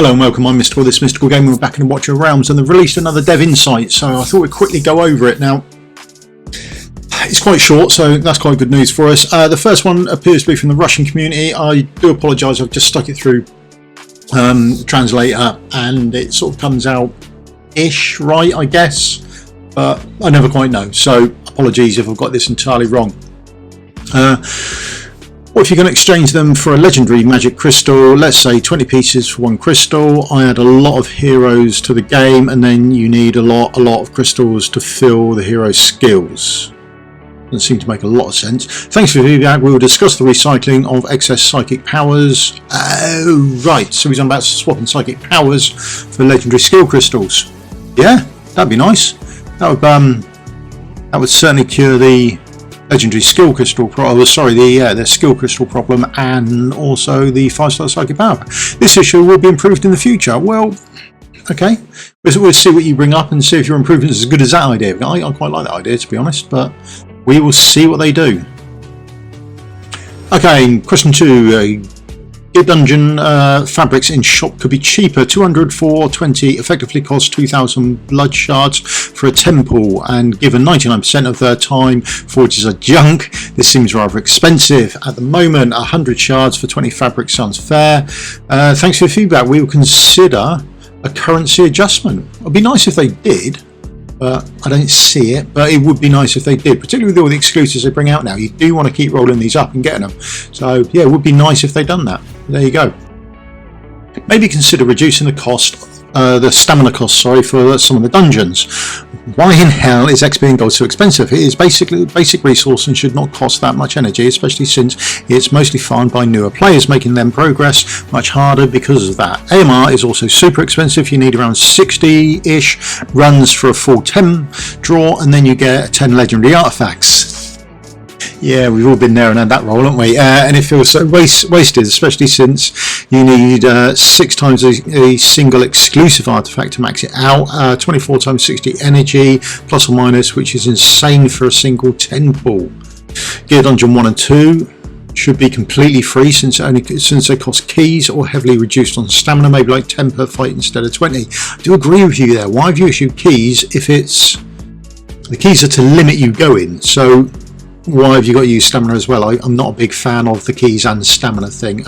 Hello and welcome, I'm Mr. This Mystical Game. We're back in the Watcher Realms and they've released another dev insight, so I thought we'd quickly go over it. Now, it's quite short, so that's quite good news for us. The first one appears to be from the Russian community. I do apologise, I've just stuck it through translator and it sort of comes out ish right, I guess, but I never quite know, so apologies if I've got this entirely wrong. What if you're going to exchange them for a legendary magic crystal? Let's say 20 pieces for one crystal. I add a lot of heroes to the game, and then you need a lot of crystals to fill the hero's skills. Doesn't seem to make a lot of sense. Thanks for the feedback. We will discuss the recycling of excess psychic powers. Oh, right. So he's on about swapping psychic powers for legendary skill crystals. Yeah, that'd be nice. That would certainly cure the legendary skill crystal the skill crystal problem, and also the 5-star psychic power. This issue will be improved in the future. Well, okay, we'll see what you bring up and see if your improvement is as good as that idea. I quite like that idea, to be honest, but we will see what they do. Okay, question 2. Gear dungeon fabrics in shop could be cheaper. 200 for 20 effectively costs 2,000 blood shards for a temple, and given 99% of their time forges are junk, this seems rather expensive. At the moment, 100 shards for 20 fabrics sounds fair. Thanks for your feedback. We will consider a currency adjustment. It would be nice if they did, but I don't see it, but it would be nice if they did, particularly with all the exclusives they bring out now. You do want to keep rolling these up and getting them, so yeah, it would be nice if they'd done that. There you go. Maybe consider reducing the cost, the stamina cost, sorry, for some of the dungeons. Why in hell is XP and gold so expensive? It is basically a basic resource and should not cost that much energy, especially since it's mostly farmed by newer players, making them progress much harder because of that. AMR is also super expensive. You need around 60-ish runs for a full 10 draw, and then you get 10 legendary artifacts. Yeah, we've all been there and had that roll, haven't we? And it feels so wasted, especially since you need 6 times a single exclusive artifact to max it out. 24 times 60 energy, plus or minus, which is insane for a single temple. Gear Dungeon 1 and 2 should be completely free since they cost keys, or heavily reduced on stamina, maybe like 10 per fight instead of 20. I do agree with you there. Why have you issued keys if the keys are to limit you going? So why have you got to use stamina as well? I'm not a big fan of the keys and stamina thing.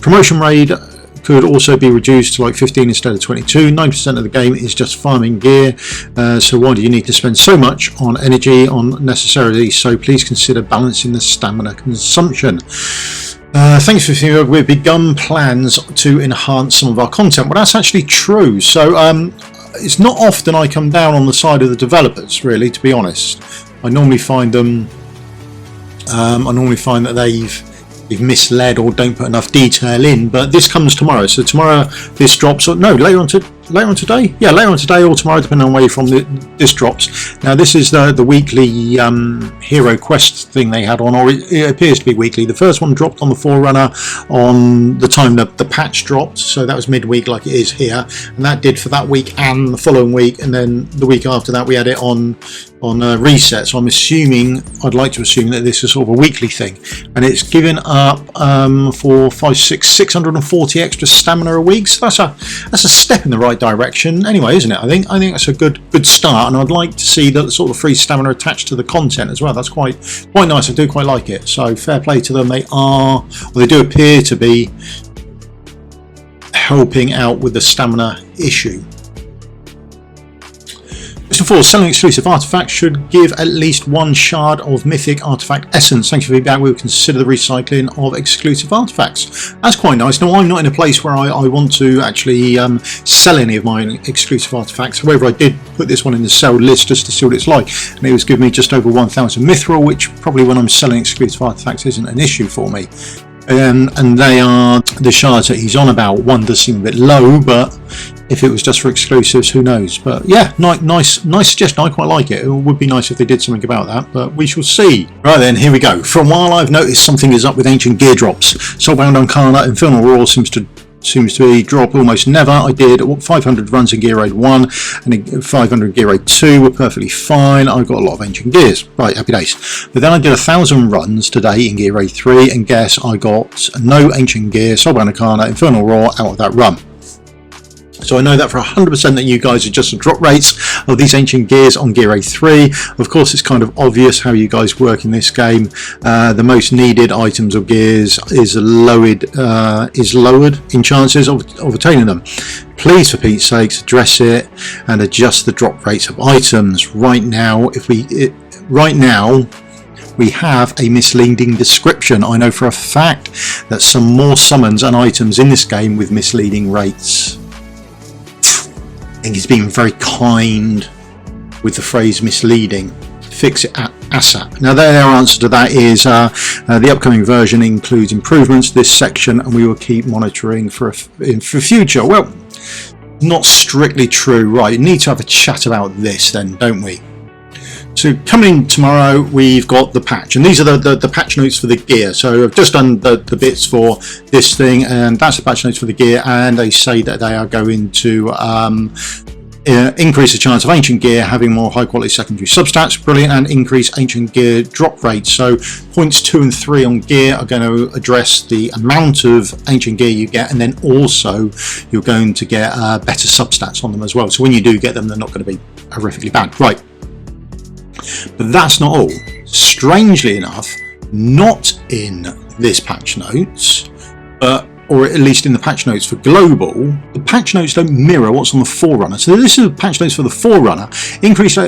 Promotion raid could also be reduced to like 15 instead of 22. 9% of the game is just farming gear, so why do you need to spend so much on energy unnecessarily? So please consider balancing the stamina consumption. Thanks for feedback. We've begun plans to enhance some of our content. Well, that's actually true. So it's not often I come down on the side of the developers, really, to be honest. I normally find that they've misled or don't put enough detail in, but this comes tomorrow. So tomorrow this drops, or no, later on today. Yeah, later on today or tomorrow, depending on where you're from. This drops. Now this is the weekly hero quest thing they had on, or it appears to be weekly. The first one dropped on the Forerunner on the time the patch dropped, so that was midweek like it is here, and that did for that week and the following week, and then the week after that we had it on reset. So I'd like to assume that this is sort of a weekly thing, and it's given up for 640 extra stamina a week. So that's a step in the right direction anyway, isn't it? I think that's a good start, and I'd like to see that sort of free stamina attached to the content as well. That's quite nice. I do quite like it, so fair play to them. They do appear to be helping out with the stamina issue. Question 4. Selling exclusive artifacts should give at least 1 shard of Mythic artifact essence. Thanks for feedback. We will consider the recycling of exclusive artifacts. That's quite nice. Now, I'm not in a place where I want to actually sell any of my exclusive artifacts. However, I did put this one in the sell list just to see what it's like, and it was giving me just over 1,000 mithril, which probably when I'm selling exclusive artifacts isn't an issue for me. And they are the shards that he's on about. One does seem a bit low, but if it was just for exclusives, who knows? But yeah, nice suggestion. I quite like it. It would be nice if they did something about that, but we shall see. Right then, here we go. For a while I've noticed something is up with ancient gear drops. Soulbound Arcana, Infernal Roar seems to be drop almost never. I did 500 runs in Gear Raid 1 and 500 in Gear Raid 2 were perfectly fine. I got a lot of ancient gears. Right, happy days. But then I did 1,000 runs today in Gear Raid 3 and guess I got no ancient gear, Soulbound Arcana, Infernal Roar out of that run. So I know that for 100% that you guys adjust the drop rates of these ancient gears on gear A3. Of course, it's kind of obvious how you guys work in this game. The most needed items or gears is lowered in chances of attaining them. Please, for Pete's sakes, address it and adjust the drop rates of items. Right now, we have a misleading description. I know for a fact that some more summons and items in this game with misleading rates. I think he's being very kind with the phrase misleading. Fix it ASAP. Now their answer to that is the upcoming version includes improvements to this section and we will keep monitoring for future. Well, not strictly true. Right, we need to have a chat about this then, don't we? So coming in tomorrow, we've got the patch, and these are the patch notes for the gear. So I've just done the bits for this thing, and that's the patch notes for the gear, and they say that they are going to increase the chance of ancient gear having more high quality secondary substats, brilliant, and increase ancient gear drop rates. So points 2 and 3 on gear are going to address the amount of ancient gear you get, and then also you're going to get better substats on them as well. So when you do get them, they're not going to be horrifically bad. Right. But that's not all. Strangely enough, not in this patch notes, or at least in the patch notes for global, the patch notes don't mirror what's on the Forerunner. So this is the patch notes for the Forerunner. Increase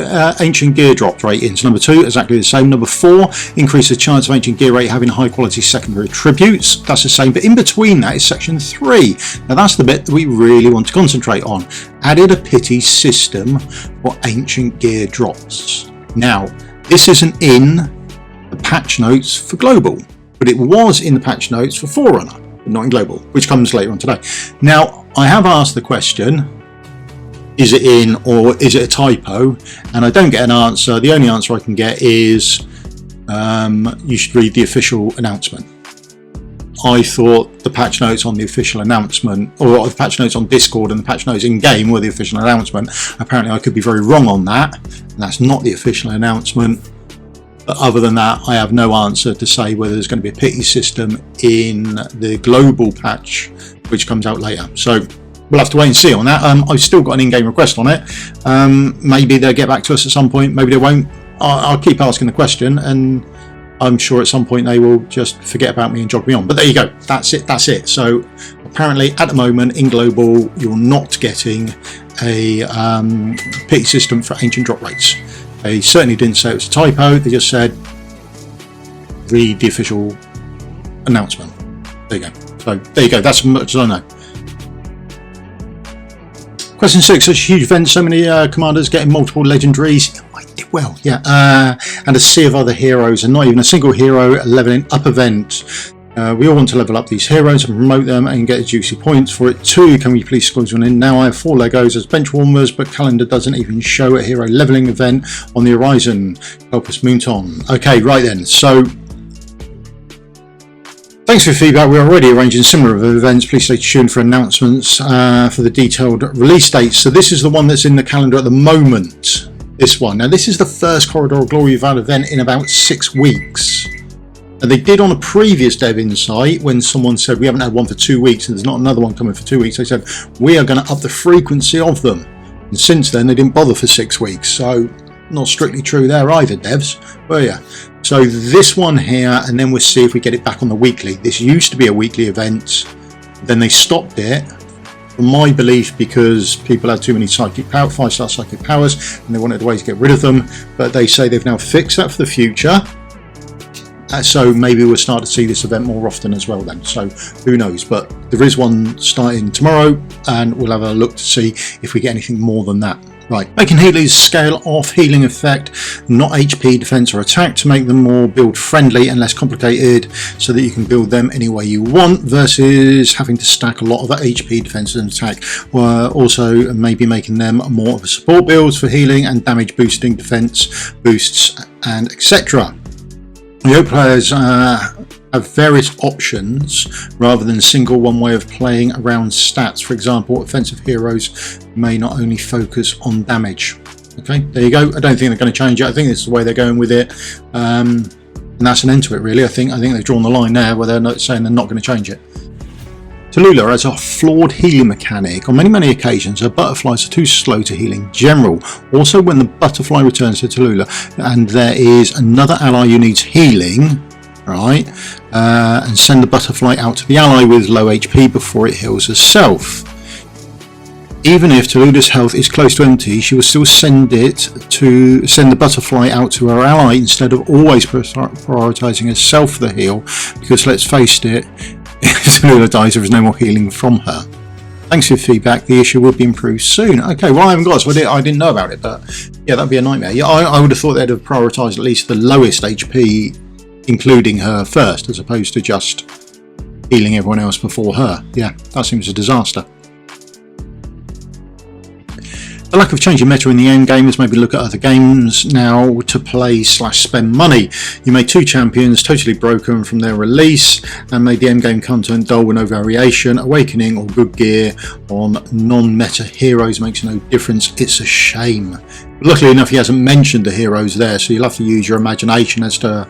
ancient gear drop rate in. So number 2, exactly the same. Number 4, increase the chance of ancient gear rate having high quality secondary attributes. That's the same. But in between that is section 3. Now that's the bit that we really want to concentrate on. Added a pity system for ancient gear drops. Now, this isn't in the patch notes for global, but it was in the patch notes for Forerunner, but not in global, which comes later on today. Now, I have asked the question, is it in or is it a typo? And I don't get an answer. The only answer I can get is you should read the official announcement. I thought the patch notes on the official announcement, or the patch notes on Discord and the patch notes in game were the official announcement. Apparently I could be very wrong on that, and that's not the official announcement. But other than that, I have no answer to say whether there's going to be a pity system in the global patch, which comes out later. So we'll have to wait and see on that. I've still got an in-game request on it. Maybe they'll get back to us at some point, maybe they won't. I'll keep asking the question, and I'm sure at some point they will just forget about me and jog me on. But there you go. That's it. So apparently at the moment in global, you're not getting a pity system for ancient drop rates. They certainly didn't say it was a typo. They just said read the official announcement. There you go. So there you go. That's as much as I know. Question 6. Such a huge event, so many commanders getting multiple legendaries. Well, yeah, and a sea of other heroes, and not even a single hero leveling up event. We all want to level up these heroes and promote them and get juicy points for it too. Can we please squeeze one in? Now I have 4 Legos as bench warmers, but calendar doesn't even show a hero leveling event on the horizon. Help us moot on. Okay, right then. So thanks for your feedback. We're already arranging similar events. Please stay tuned for announcements for the detailed release dates. So this is the one that's in the calendar at the moment. This one. Now this is the first Corridor of Glory Val event in about 6 weeks. And they did on a previous Dev Insight when someone said we haven't had one for 2 weeks and there's not another one coming for 2 weeks. They said we are going to up the frequency of them. And since then they didn't bother for 6 weeks. So not strictly true there either, devs. Well, yeah. So this one here, and then we'll see if we get it back on the weekly. This used to be a weekly event. Then they stopped it. My belief, because people had too many psychic power, 5-star psychic powers, and they wanted a way to get rid of them. But they say they've now fixed that for the future, so maybe we'll start to see this event more often as well then. So who knows, but there is one starting tomorrow, and we'll have a look to see if we get anything more than that. Right, making healers scale off healing effect, not HP, defense or attack, to make them more build friendly and less complicated, so that you can build them any way you want versus having to stack a lot of HP, defense and attack. Also maybe making them more of a support builds for healing and damage boosting, defense boosts and etc. We hope players have various options rather than a single one way of playing around stats. For example, offensive heroes may not only focus on damage. Okay, there you go. I don't think they're going to change it. I think this is the way they're going with it, and that's an end to it really. I think they've drawn the line there where they're not saying they're not going to change it. Talula has a flawed healing mechanic. On many occasions, her butterflies are too slow to heal in general. Also, when the butterfly returns to Talula and there is another ally who needs healing, right, and send the butterfly out to the ally with low HP before it heals herself. Even if Talula's health is close to empty, she will still send the butterfly out to her ally instead of always prioritising herself for the heal, because let's face it, if Talula dies, there is no more healing from her. Thanks for your feedback. The issue will be improved soon. Okay, well, I haven't got it, so I didn't know about it, but yeah, that'd be a nightmare. Yeah, I would have thought they'd have prioritised at least the lowest HP, including her first, as opposed to just healing everyone else before her. Yeah, that seems a disaster. The lack of change in meta in the endgame has made me look at other games now to play / spend money. You made 2 champions totally broken from their release and made the endgame content dull with no variation. Awakening or good gear on non-meta heroes makes no difference. It's a shame. But luckily enough, he hasn't mentioned the heroes there, so you'll have to use your imagination as to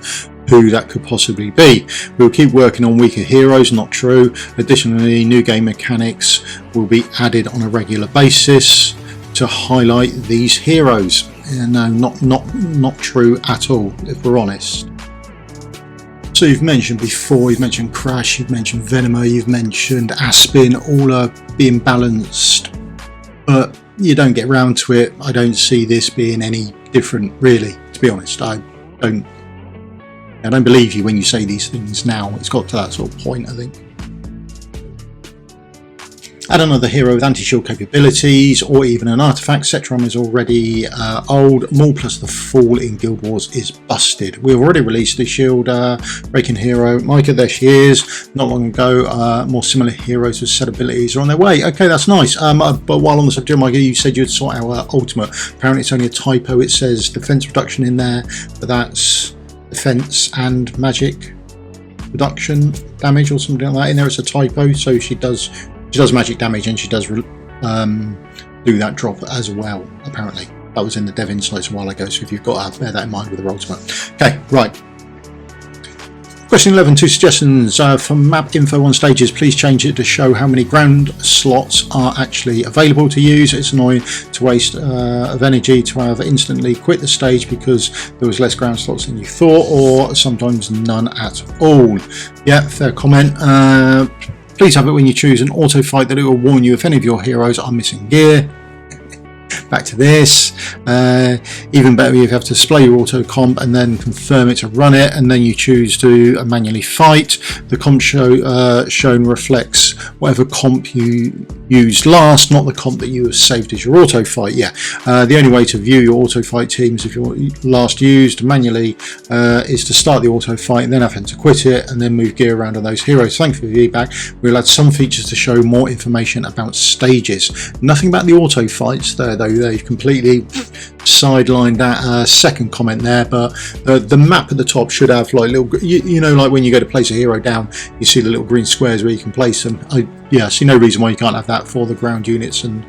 who that could possibly be. We'll keep working on weaker heroes, not true. Additionally, new game mechanics will be added on a regular basis to highlight these heroes. No, not true at all, if we're honest. So you've mentioned before, you've mentioned Crash, you've mentioned Venomer, you've mentioned Aspen, all are being balanced, but you don't get round to it. I don't see this being any different, really, to be honest. I don't believe you when you say these things now. It's got to that sort of point, I think. Add another hero with anti-shield capabilities or even an artifact. Setron is already old. Maul plus the fall in Guild Wars is busted. We've already released the shield breaking hero. Micah, there she is. Not long ago, more similar heroes with set abilities are on their way. Okay, that's nice. But while on the subject, Micah, you said you'd sort out ultimate. Apparently it's only a typo. It says defense reduction in there, but that's defense and magic reduction damage or something like that. In there it's a typo, so she does magic damage and she does do that drop as well, apparently. That was in the dev insights a while ago, so if you've got to bear that in mind with the ultimate. Okay, right. Question 11, 2 suggestions for map info on stages. Please change it to show how many ground slots are actually available to use. It's annoying to waste of energy to have instantly quit the stage because there was less ground slots than you thought, or sometimes none at all. Yeah, fair comment. Please have it when you choose an auto fight that it will warn you if any of your heroes are missing gear. Back to this. Even better, you have to display your auto comp and then confirm it to run it, and then you choose to manually fight. The comp shown reflects whatever comp you used last, not the comp that you have saved as your auto fight. Yeah, the only way to view your auto fight teams if you're last used manually is to start the auto fight and then having to quit it and then move gear around on those heroes. Thanks for the feedback. We'll add some features to show more information about stages. Nothing about the auto fights there, though. They've completely sidelined that second comment there, but the map at the top should have like little, you know, like when you go to place a hero down, you see the little green squares where you can place them. I see no reason why you can't have that for the ground units, and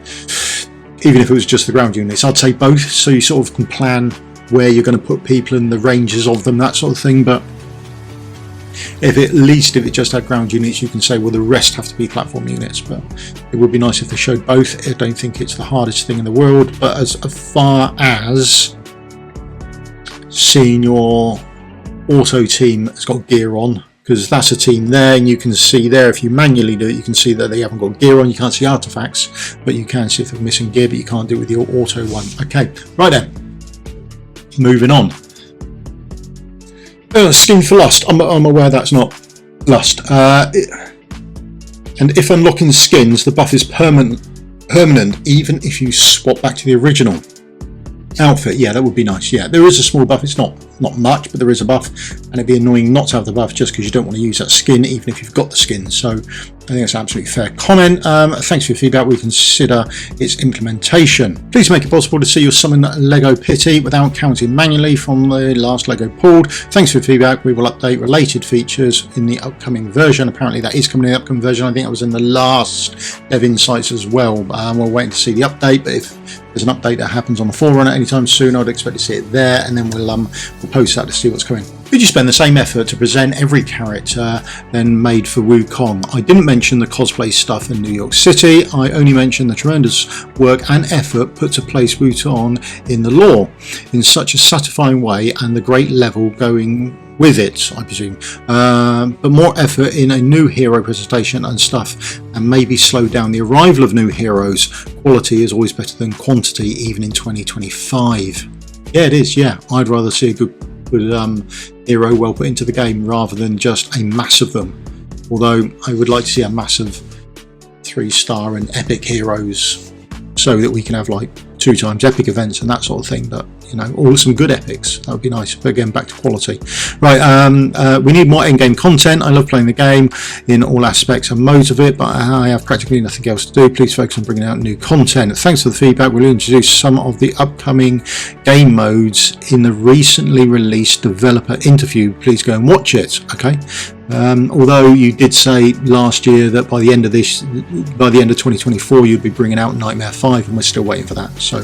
even if it was just the ground units, I'd say both, so you sort of can plan where you're going to put people and the ranges of them, that sort of thing. But if it just had ground units, you can say, well, the rest have to be platform units. But it would be nice if they showed both. I don't think it's the hardest thing in the world, but as far as seeing your auto team has got gear on, because that's a team there, and you can see there, if you manually do it, you can see that they haven't got gear on. You can't see artifacts, but you can see if they're missing gear, but you can't do it with your auto one. Okay, right then, moving on. Skin for Lust. I'm aware that's not Lust. And if unlocking skins, the buff is permanent, even if you swap back to the original outfit. Yeah, that would be nice. Yeah, there is a small buff. It's not much, but there is a buff, and it'd be annoying not to have the buff just because you don't want to use that skin, even if you've got the skin. So I think that's an absolutely fair comment. Thanks for your feedback. We consider its implementation. Please make it possible to see your summon Lego Pity without counting manually from the last Lego pulled. Thanks for your feedback. We will update related features in the upcoming version. Apparently that is coming in the upcoming version. I think that was in the last Dev Insights as well. We're waiting to see the update, but if there's an update that happens on the Forerunner anytime soon, I'd expect to see it there, and then we'll post that to see what's coming. Would you spend the same effort to present every character then made for Wukong? I didn't mention the cosplay stuff in New York City. I only mentioned the tremendous work and effort put to place Wukong in the lore in such a satisfying way, and the great level going with it, I presume. But more effort in a new hero presentation and stuff, and maybe slow down the arrival of new heroes. Quality is always better than quantity, even in 2025. Yeah, it is. Yeah, I'd rather see a good hero well put into the game rather than just a mass of them. Although I would like to see a mass of 3-star and epic heroes, so that we can have like 2 times epic events and that sort of thing. But you know, all some good epics, that would be nice. But again, back to quality. Right, we need more endgame content. I love playing the game in all aspects and modes of it, but I have practically nothing else to do. Please focus on bringing out new content. Thanks for the feedback. We'll introduce some of the upcoming game modes in the recently released developer interview. Please go and watch it. Okay. Although you did say last year that by the end of 2024 you'd be bringing out Nightmare 5, and we're still waiting for that. So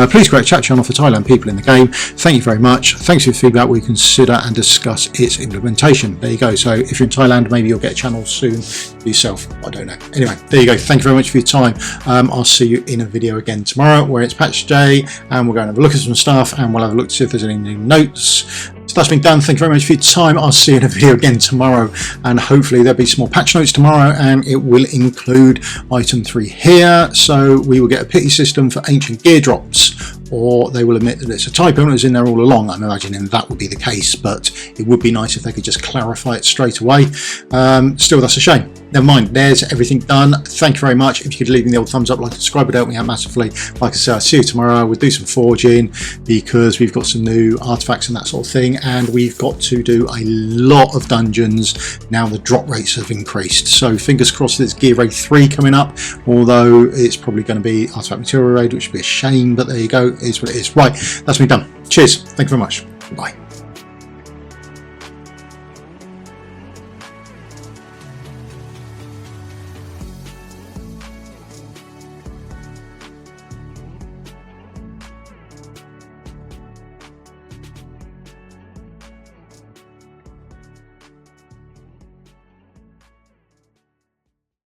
please create a chat channel for Thailand people in the game. Thank you very much. Thanks for your feedback. We consider and discuss its implementation. There you go. So if you're in Thailand, maybe you'll get a channel soon for yourself. I don't know. Anyway, there you go. Thank you very much for your time. I'll see you in a video again tomorrow where it's patch day, and we're going to have a look at some stuff, and we'll have a look to see if there's any new notes. So that's been done. Thank you very much for your time. I'll see you in a video again tomorrow, and hopefully there'll be some more patch notes tomorrow, and it will include item 3 here. So we will get a pity system for ancient gear drops, or they will admit that it's a typo and it was in there all along. I'm imagining that would be the case, but it would be nice if they could just clarify it straight away. Still, that's a shame. Never mind, there's everything done. Thank you very much. If you could leave me the old thumbs up, like, and subscribe, it would help me out massively. Like I said, I'll see you tomorrow. We'll do some forging because we've got some new artifacts and that sort of thing, and we've got to do a lot of dungeons now. The drop rates have increased, so fingers crossed there's Gear Raid 3 coming up, although it's probably going to be Artifact Material Raid, which would be a shame, but there you go, it is what it is. Right, that's me done. Cheers, thank you very much. Bye.